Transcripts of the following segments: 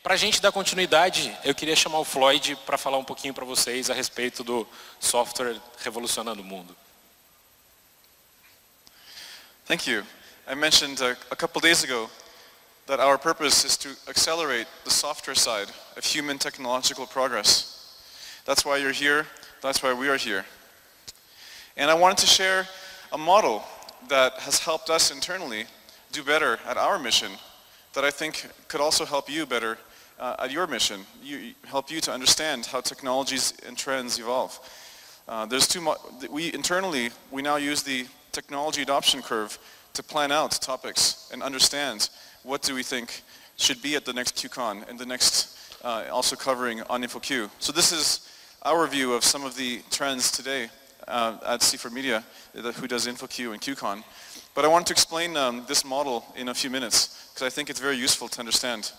Para a gente dar continuidade, eu queria chamar o Floyd para falar um pouquinho para vocês a respeito do software revolucionando o mundo. Thank you. I mentioned a couple days ago that our purpose is to accelerate the software side of human technological progress. That's why you're here, that's why we are here. And I wanted to share a model that has helped us internally do better at our mission that I think could also help you better at your mission, help you to understand how technologies and trends evolve. Internally, we now use the technology adoption curve to plan out topics and understand what do we think should be at the next QCon and the next also covering on InfoQ. So this is our view of some of the trends today at C4Media, who does InfoQ and QCon. But I want to explain this model in a few minutes because I think it's very useful to understand.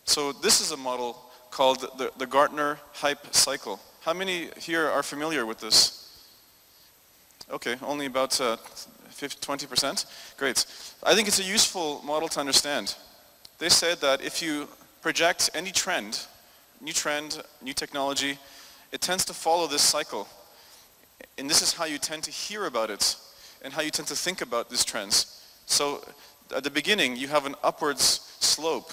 So this is a model called the Gartner Hype Cycle. How many here are familiar with this? Okay, only about 20%? Great. I think it's a useful model to understand. They said that if you project any trend, new technology, it tends to follow this cycle. And this is how you tend to hear about it and how you tend to think about these trends. So at the beginning, you have an upwards slope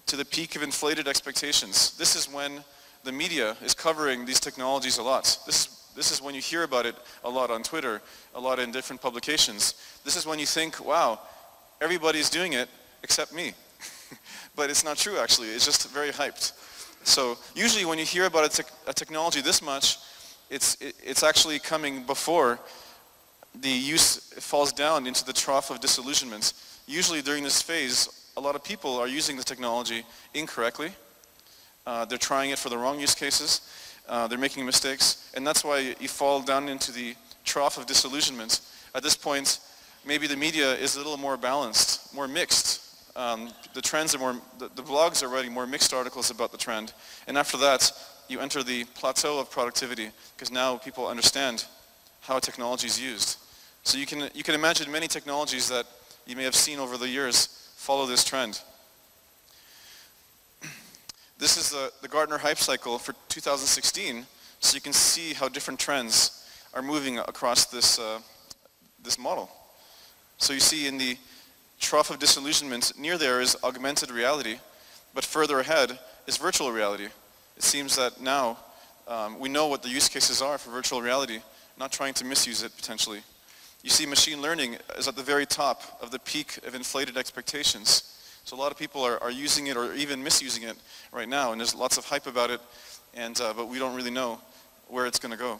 to the peak of inflated expectations. This is when the media is covering these technologies a lot. This is when you hear about it a lot on Twitter, a lot in different publications. This is when you think, wow, everybody's doing it except me. But it's not true actually, it's just very hyped. So usually when you hear about a technology this much, it's actually coming before the use falls down into the trough of disillusionment. Usually during this phase, a lot of people are using the technology incorrectly. They're trying it for the wrong use cases. They're making mistakes. And that's why you fall down into the trough of disillusionment. At this point, maybe the media is a little more balanced, more mixed. The trends are the blogs are writing more mixed articles about the trend. And after that, you enter the plateau of productivity because now people understand how technology is used. So you can imagine many technologies that you may have seen over the years follow this trend. This is the Gartner Hype Cycle for 2016, so you can see how different trends are moving across this model. So you see in the trough of disillusionment, near there is augmented reality, but further ahead is virtual reality. It seems that now we know what the use cases are for virtual reality, not trying to misuse it potentially. You see machine learning is at the very top of the peak of inflated expectations. So a lot of people are using it or even misusing it right now, and there's lots of hype about it, but we don't really know where it's going to go.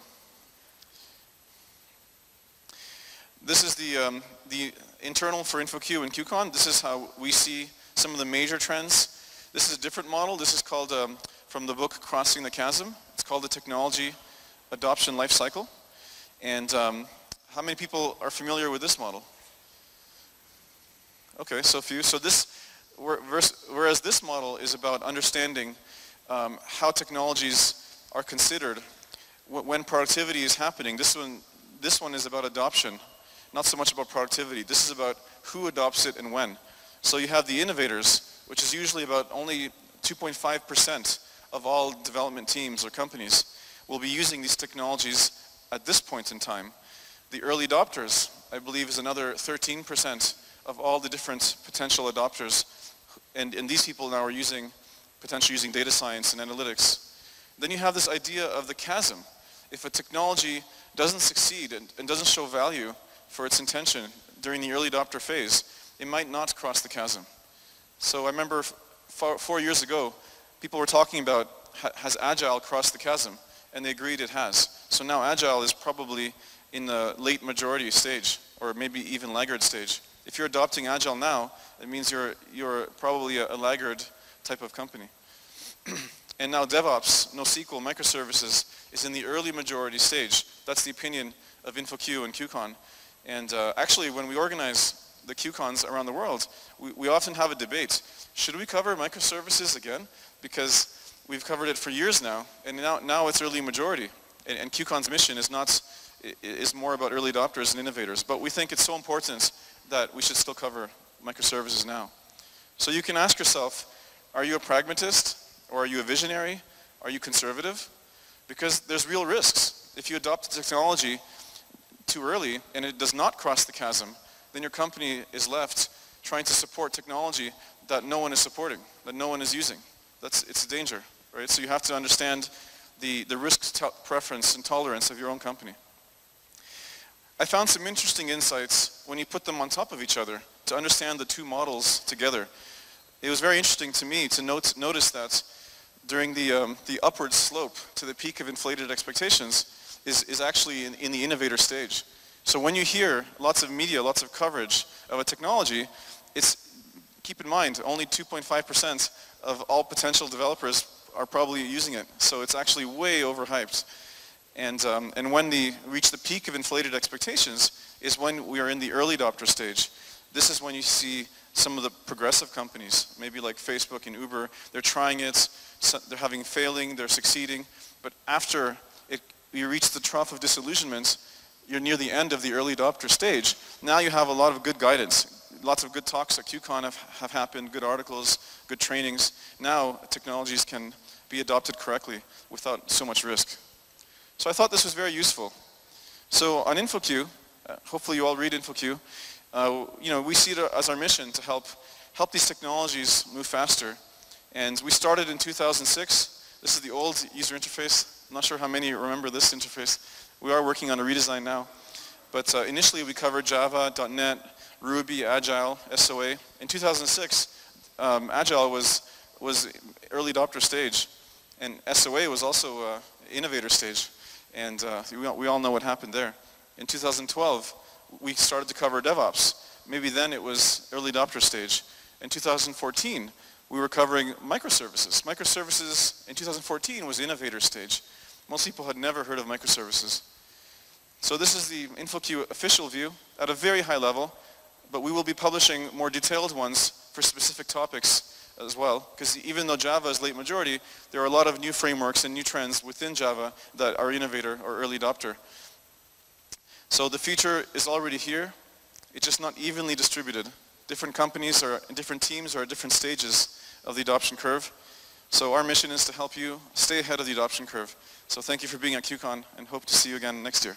This is the internal for InfoQ and QCon. This is how we see some of the major trends. This is a different model. This is called, from the book Crossing the Chasm, it's called the Technology Adoption Life Cycle. And how many people are familiar with this model? Okay, so few. So whereas this model is about understanding how technologies are considered when productivity is happening. This one is about adoption, not so much about productivity. This is about who adopts it and when. So you have the innovators, which is usually about only 2.5% of all development teams or companies will be using these technologies at this point in time. The early adopters, I believe, is another 13% of all the different potential adopters. And these people now are potentially using data science and analytics. Then you have this idea of the chasm. If a technology doesn't succeed and doesn't show value for its intention during the early adopter phase, it might not cross the chasm. So I remember 4 years ago, people were talking about, has Agile crossed the chasm? And they agreed it has. So now Agile is probably in the late majority stage, or maybe even laggard stage. If you're adopting Agile now, it means you're probably a laggard type of company. And now DevOps, NoSQL, microservices is in the early majority stage. That's the opinion of InfoQ and QCon. And actually, when we organize the QCons around the world, we often have a debate. Should we cover microservices again? Because we've covered it for years now, and now it's early majority. And QCon's mission is more about early adopters and innovators. But we think it's so important that we should still cover microservices now. So you can ask yourself, Are you a pragmatist, or are you a visionary? Are you conservative? Because there's real risks. If you adopt the technology too early and it does not cross the chasm, then your company is left trying to support technology that no one is supporting, that no one is using. It's a danger, right? So you have to understand the risk preference and tolerance of your own company. I found some interesting insights when you put them on top of each other to understand the two models together. It was very interesting to me to notice that during the upward slope to the peak of inflated expectations is actually in the innovator stage. So when you hear lots of media, lots of coverage of a technology, keep in mind, only 2.5% of all potential developers are probably using it. So it's actually way overhyped. And when they reach the peak of inflated expectations is when we are in the early adopter stage. This is when you see some of the progressive companies, maybe like Facebook and Uber, they're trying it, they're having failing, they're succeeding, but after you reach the trough of disillusionment, you're near the end of the early adopter stage. Now you have a lot of good guidance. Lots of good talks at KubeCon have happened, good articles, good trainings. Now technologies can be adopted correctly without so much risk. So I thought this was very useful. So on InfoQ, hopefully you all read InfoQ, we see it as our mission to help these technologies move faster. And we started in 2006. This is the old user interface. I'm not sure how many remember this interface. We are working on a redesign now. But initially we covered Java, .NET, Ruby, Agile, SOA. In 2006, Agile was early adopter stage, and SOA was also innovator stage. And we all know what happened there. In 2012, we started to cover DevOps. Maybe then it was early adopter stage. In 2014, we were covering microservices. Microservices in 2014 was innovator stage. Most people had never heard of microservices. So this is the InfoQ official view at a very high level, but we will be publishing more detailed ones for specific topics as well, because even though Java is late majority, there are a lot of new frameworks and new trends within Java that are innovator or early adopter. So the future is already here. It's just not evenly distributed. Different companies and different teams are at different stages of the adoption curve. So our mission is to help you stay ahead of the adoption curve. So thank you for being at KubeCon and hope to see you again next year.